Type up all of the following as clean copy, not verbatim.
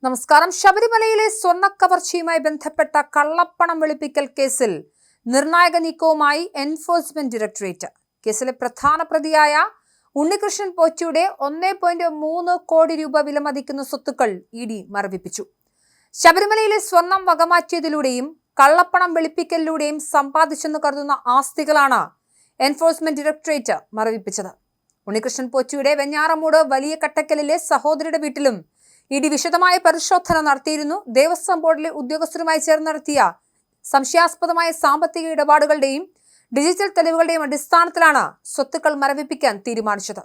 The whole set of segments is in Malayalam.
നമസ്കാരം. ശബരിമലയിലെ സ്വർണ്ണക്കവർച്ചയുമായി ബന്ധപ്പെട്ട കള്ളപ്പണം വെളുപ്പിക്കൽ കേസിൽ നിർണായക നീക്കവുമായി എൻഫോഴ്സ്മെന്റ് ഡയറക്ടറേറ്റ്. കേസിലെ പ്രധാന പ്രതിയായ ഉണ്ണികൃഷ്ണൻ പോറ്റിയുടെ 1.3 കോടി രൂപ വിലമതിക്കുന്ന സ്വത്തുക്കൾ ഇ ഡി മരവിപ്പിച്ചു. ശബരിമലയിലെ സ്വർണം വകമാറ്റിയതിലൂടെയും കള്ളപ്പണം വെളുപ്പിക്കലിലൂടെയും സമ്പാദിച്ചെന്ന് കരുതുന്ന ആസ്തികളാണ് എൻഫോഴ്സ്മെന്റ് ഡയറക്ടറേറ്റ് മരവിപ്പിച്ചത്. ഉണ്ണികൃഷ്ണൻ പോറ്റിയുടെ വെഞ്ഞാറമൂട് വലിയ കട്ടക്കലിലെ സഹോദരിയുടെ വീട്ടിലും ഇ ഡി വിശദമായ പരിശോധന നടത്തിയിരുന്നു. ദേവസ്വം ബോർഡിലെ ഉദ്യോഗസ്ഥരുമായി ചേർന്ന് നടത്തിയ സംശയാസ്പദമായ സാമ്പത്തിക ഇടപാടുകളുടെയും ഡിജിറ്റൽ തെളിവുകളുടെയും അടിസ്ഥാനത്തിലാണ് സ്വത്തുക്കൾ മരവിപ്പിക്കാൻ തീരുമാനിച്ചത്.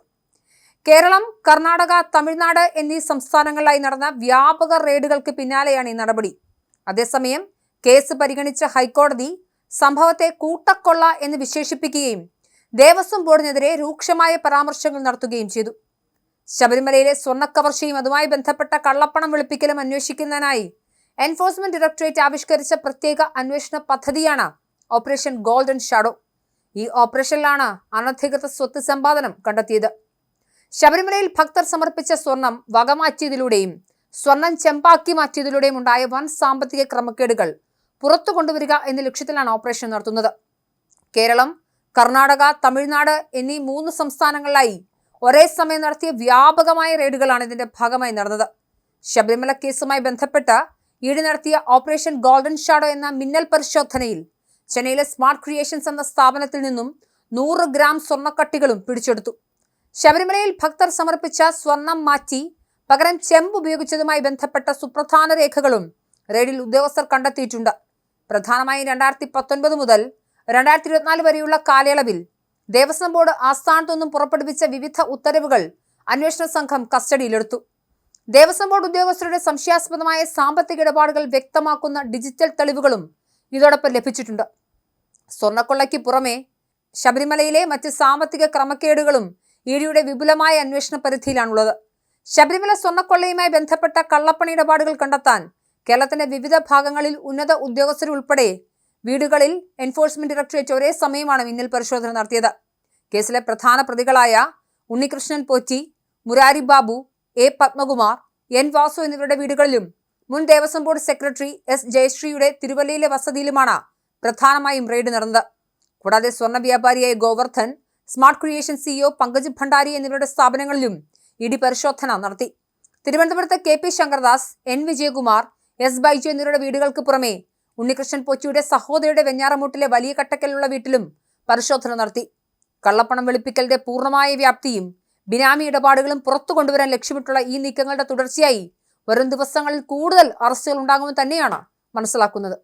കേരളം, കർണാടക, തമിഴ്നാട് എന്നീ സംസ്ഥാനങ്ങളിലായി നടന്ന വ്യാപക റെയ്ഡുകൾക്ക് പിന്നാലെയാണ് ഈ നടപടി. അതേസമയം കേസ് പരിഗണിച്ച ഹൈക്കോടതി സംഭവത്തെ കൂട്ടക്കൊള്ള എന്ന് വിശേഷിപ്പിക്കുകയും ദേവസ്വം ബോർഡിനെതിരെ രൂക്ഷമായ പരാമർശങ്ങൾ നടത്തുകയും ചെയ്തു. ശബരിമലയിലെ സ്വർണ്ണക്കവർച്ചയും അതുമായി ബന്ധപ്പെട്ട കള്ളപ്പണം വെളുപ്പിക്കലും അന്വേഷിക്കുന്നതിനായി എൻഫോഴ്സ്മെന്റ് ഡയറക്ടറേറ്റ് ആവിഷ്കരിച്ച പ്രത്യേക അന്വേഷണ പദ്ധതിയാണ് ഓപ്പറേഷൻ ഗോൾഡൻ ഷാഡോ. ഈ ഓപ്പറേഷനിലാണ് അനധികൃത സ്വത്ത് സമ്പാദനം കണ്ടെത്തിയത്. ശബരിമലയിൽ ഭക്തർ സമർപ്പിച്ച സ്വർണം വകമാറ്റിയതിലൂടെയും സ്വർണം ചെമ്പാക്കി മാറ്റിയതിലൂടെയും ഉണ്ടായ വൻ സാമ്പത്തിക ക്രമക്കേടുകൾ പുറത്തു കൊണ്ടുവരിക എന്ന ലക്ഷ്യത്തിലാണ് ഓപ്പറേഷൻ നടത്തുന്നത്. കേരളം, കർണാടക, തമിഴ്നാട് എന്നീ 3 സംസ്ഥാനങ്ങളിലായി ഒരേ സമയം നടത്തിയ വ്യാപകമായ റെയ്ഡുകളാണ് ഇതിന്റെ ഭാഗമായി നടന്നത്. ശബരിമല കേസുമായി ബന്ധപ്പെട്ട് ഇ ഡി നടത്തിയ ഓപ്പറേഷൻ ഗോൾഡൻ ഷാഡോ എന്ന മിന്നൽ പരിശോധനയിൽ ചെന്നൈയിലെ സ്മാർട്ട് ക്രിയേഷൻസ് എന്ന സ്ഥാപനത്തിൽ നിന്നും 100 ഗ്രാം സ്വർണ്ണക്കട്ടികളും പിടിച്ചെടുത്തു. ശബരിമലയിൽ ഭക്തർ സമർപ്പിച്ച സ്വർണം മാറ്റി പകരം ചെമ്പ് ഉപയോഗിച്ചതുമായി ബന്ധപ്പെട്ട സുപ്രധാന രേഖകളും റെയ്ഡിൽ ഉദ്യോഗസ്ഥർ കണ്ടെത്തിയിട്ടുണ്ട്. പ്രധാനമായും 2019 മുതൽ 2024 വരെയുള്ള കാലയളവിൽ ദേവസ്വം ബോർഡ് ആസ്ഥാനത്തു നിന്നും പുറപ്പെടുവിച്ച വിവിധ ഉത്തരവുകൾ അന്വേഷണ സംഘം കസ്റ്റഡിയിലെടുത്തു. ദേവസ്വം ബോർഡ് ഉദ്യോഗസ്ഥരുടെ സംശയാസ്പദമായ സാമ്പത്തിക ഇടപാടുകൾ വ്യക്തമാക്കുന്ന ഡിജിറ്റൽ തെളിവുകളും ഇതോടൊപ്പം ലഭിച്ചിട്ടുണ്ട്. സ്വർണ്ണക്കൊള്ളയ്ക്ക് പുറമെ ശബരിമലയിലെ മറ്റ് സാമ്പത്തിക ക്രമക്കേടുകളും ഇ ഡിയുടെ വിപുലമായ അന്വേഷണ പരിധിയിലാണുള്ളത്. ശബരിമല സ്വർണ്ണക്കൊള്ളയുമായി ബന്ധപ്പെട്ട കള്ളപ്പണ ഇടപാടുകൾ കണ്ടെത്താൻ കേരളത്തിന്റെ വിവിധ ഭാഗങ്ങളിൽ ഉന്നത ഉദ്യോഗസ്ഥരുൾപ്പെടെ വീടുകളിൽ എൻഫോഴ്സ്മെന്റ് ഡയറക്ടറേറ്റ് ഒരേ സമയമാണ് മിന്നൽ പരിശോധന നടത്തിയത്. കേസിലെ പ്രധാന പ്രതികളായ ഉണ്ണികൃഷ്ണൻ പോറ്റി, മുരാരി ബാബു, എ പത്മകുമാർ, എൻ വാസു എന്നിവരുടെ വീടുകളിലും മുൻ ദേവസ്വം ബോർഡ് സെക്രട്ടറി എസ് ജയശ്രീയുടെ തിരുവല്ലയിലെ വസതിയിലുമാണ് പ്രധാനമായും റെയ്ഡ് നടന്നത്. കൂടാതെ സ്വർണ്ണ വ്യാപാരിയായ Govardhan, Smart Creation CEO Pankaj Bhandari എന്നിവരുടെ സ്ഥാപനങ്ങളിലും ഇ ഡി പരിശോധന നടത്തി. തിരുവനന്തപുരത്ത് K P Shankardas, N Vijayakumar, S Baiju എന്നിവരുടെ വീടുകൾക്ക് പുറമെ ഉണ്ണികൃഷ്ണൻ പോറ്റിയുടെ സഹോദരിയുടെ വെഞ്ഞാറമൂട്ടിലെ വലിയ കട്ടക്കലുള്ള വീട്ടിലും പരിശോധന നടത്തി. കള്ളപ്പണം വെളുപ്പിക്കലിന്റെ പൂർണ്ണമായ വ്യാപ്തിയും ബിനാമി ഇടപാടുകളും പുറത്തു കൊണ്ടുവരാൻ ലക്ഷ്യമിട്ടുള്ള ഈ നീക്കങ്ങളുടെ തുടർച്ചയായി വരും ദിവസങ്ങളിൽ കൂടുതൽ അറസ്റ്റുകൾ ഉണ്ടാകുമെന്ന് തന്നെയാണ് മനസ്സിലാക്കുന്നത്.